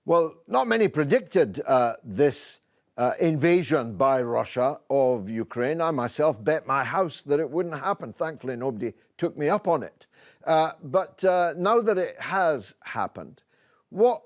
Well, not many predicted this invasion by Russia of Ukraine. I myself bet my house that it wouldn't happen. Thankfully, nobody took me up on it. But now that it has happened, what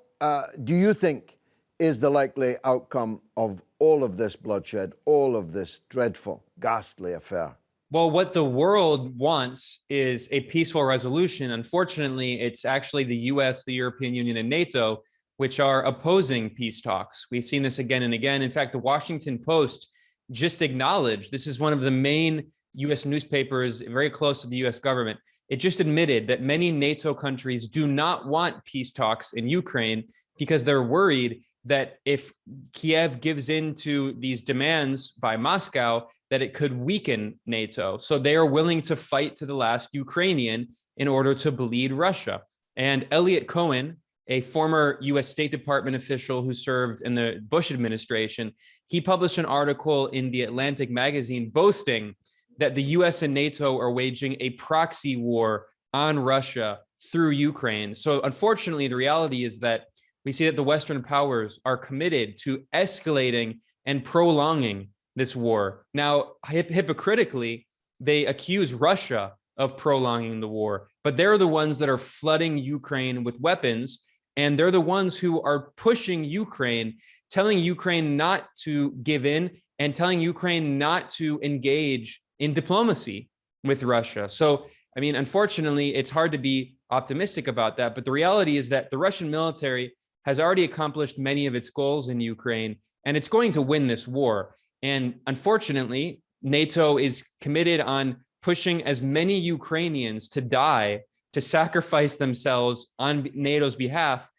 do you think is the likely outcome of all of this bloodshed, all of this dreadful, ghastly affair? Well, what the world wants is a peaceful resolution. Unfortunately, it's actually the US, the European Union, and NATO which are opposing peace talks. We've seen this again and again. In fact, the Washington Post just acknowledged, this is one of the main US newspapers very close to the US government. It just admitted that many NATO countries do not want peace talks in Ukraine because they're worried that if Kyiv gives in to these demands by Moscow, that it could weaken NATO. So they are willing to fight to the last Ukrainian in order to bleed Russia. And Eliot Cohen, a former US State Department official who served in the Bush administration, he published an article in the Atlantic magazine boasting that the US and NATO are waging a proxy war on Russia through Ukraine. So unfortunately, the reality is that we see that the Western powers are committed to escalating and prolonging this war. Now, hypocritically, they accuse Russia of prolonging the war, but they're the ones that are flooding Ukraine with weapons, and they're the ones who are pushing Ukraine, telling Ukraine not to give in and telling Ukraine not to engage in diplomacy with Russia. So, I mean, unfortunately, it's hard to be optimistic about that, but the reality is that the Russian military has already accomplished many of its goals in Ukraine, and it's going to win this war. And unfortunately, NATO is committed on pushing as many Ukrainians to die, to sacrifice themselves on NATO's behalf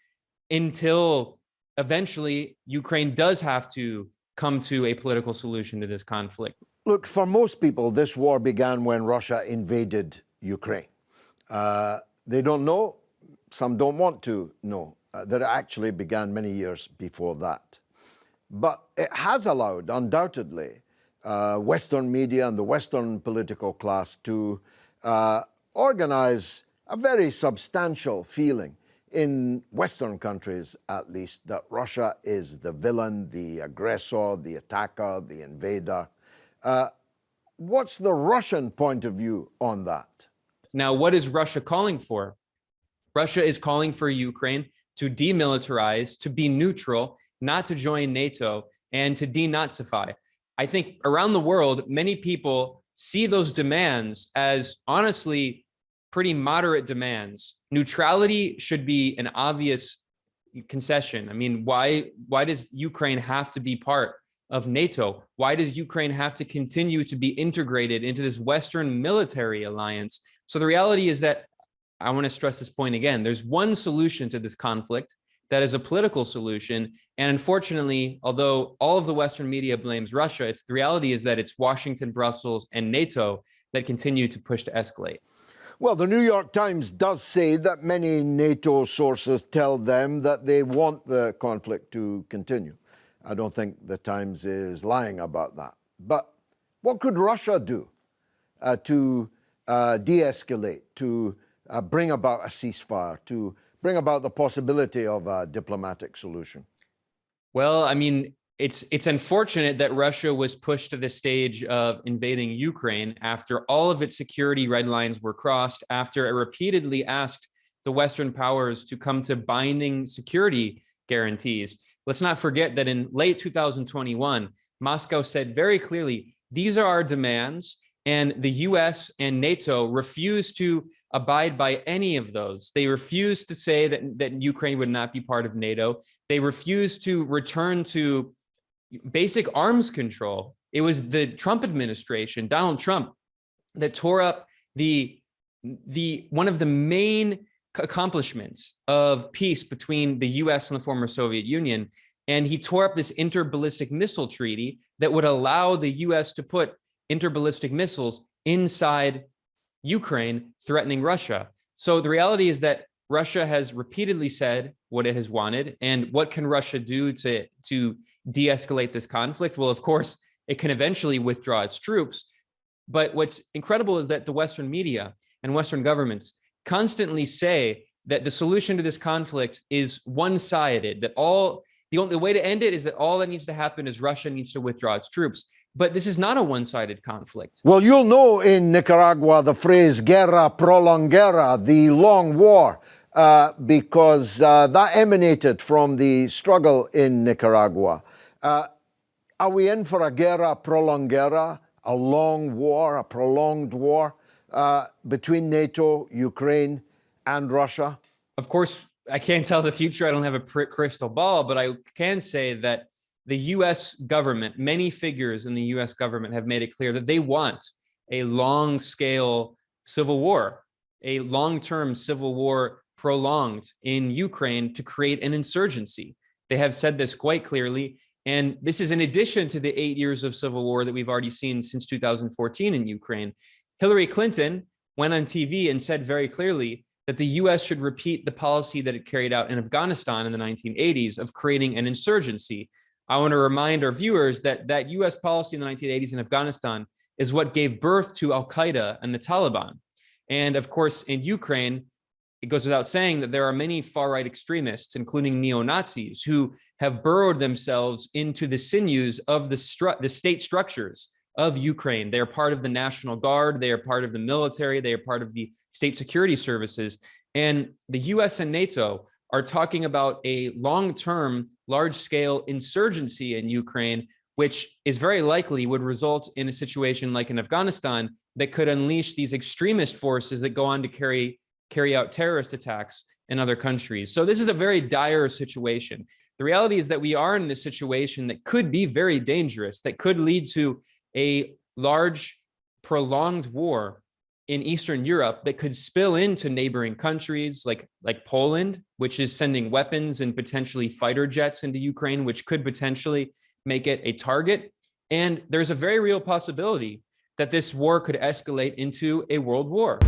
until eventually Ukraine does have to come to a political solution to this conflict. Look, for most people, this war began when Russia invaded Ukraine. They don't know, some don't want to know, that it actually began many years before that. But it has allowed, undoubtedly, Western media and the Western political class to organize a very substantial feeling in Western countries, at least, that Russia is the villain, the aggressor, the attacker, the invader. What's the Russian point of view on that? Now, what is Russia calling for? Russia is calling for Ukraine to demilitarize, to be neutral, not to join NATO, and to denazify. I think around the world, many people see those demands as honestly pretty moderate demands. Neutrality should be an obvious concession. I mean, why does Ukraine have to be part of NATO? Why does Ukraine have to continue to be integrated into this Western military alliance? So the reality is that, I want to stress this point again, there's one solution to this conflict that is a political solution. And unfortunately, although all of the Western media blames Russia, the reality is that it's Washington, Brussels, and NATO that continue to push to escalate. Well, the New York Times does say that many NATO sources tell them that they want the conflict to continue. I don't think the Times is lying about that. But what could Russia do to de-escalate, to bring about a ceasefire, to bring about the possibility of a diplomatic solution? Well, I mean, it's unfortunate that Russia was pushed to the stage of invading Ukraine after all of its security red lines were crossed, after it repeatedly asked the Western powers to come to binding security guarantees. Let's not forget that in late 2021, Moscow said very clearly, these are our demands, and the US and NATO refused to abide by any of those. They refused to say that Ukraine would not be part of NATO. They refused to return to basic arms control. It was the Trump administration, Donald Trump, that tore up one of the main accomplishments of peace between the US and the former Soviet Union. And he tore up this interballistic missile treaty that would allow the US to put interballistic missiles inside Ukraine, threatening Russia. So the reality is that Russia has repeatedly said what it has wanted. And what can Russia do to de-escalate this conflict? Well, of course, it can eventually withdraw its troops. But what's incredible is that the Western media and Western governments constantly say that the solution to this conflict is one-sided, that the only way to end it is that all that needs to happen is Russia needs to withdraw its troops. But this is not a one-sided conflict. Well, you'll know in Nicaragua the phrase guerra prolongera, the long war, because that emanated from the struggle in Nicaragua. Are we in for a guerra prolongera, a long war, a prolonged war between NATO, Ukraine, and Russia? Of course, I can't tell the future. I don't have a crystal ball, but I can say that the US government, many figures in the US government have made it clear that they want a long-scale civil war, a long-term civil war prolonged in Ukraine to create an insurgency. They have said this quite clearly. And this is in addition to the 8 years of civil war that we've already seen since 2014 in Ukraine. Hillary Clinton went on TV and said very clearly that the US should repeat the policy that it carried out in Afghanistan in the 1980s of creating an insurgency. I want to remind our viewers that that US policy in the 1980s in Afghanistan is what gave birth to Al-Qaeda and the Taliban. And of course, in Ukraine, it goes without saying that there are many far-right extremists, including neo-Nazis, who have burrowed themselves into the sinews of the state structures of Ukraine. They are part of the National Guard. They are part of the military. They are part of the state security services. And the US and NATO are talking about a long-term, large-scale insurgency in Ukraine, which is very likely would result in a situation like in Afghanistan that could unleash these extremist forces that go on to carry out terrorist attacks in other countries. So this is a very dire situation. The reality is that we are in this situation that could be very dangerous, that could lead to a large, prolonged war in Eastern Europe that could spill into neighboring countries like Poland, which is sending weapons and potentially fighter jets into Ukraine, which could potentially make it a target. And there's a very real possibility that this war could escalate into a world war.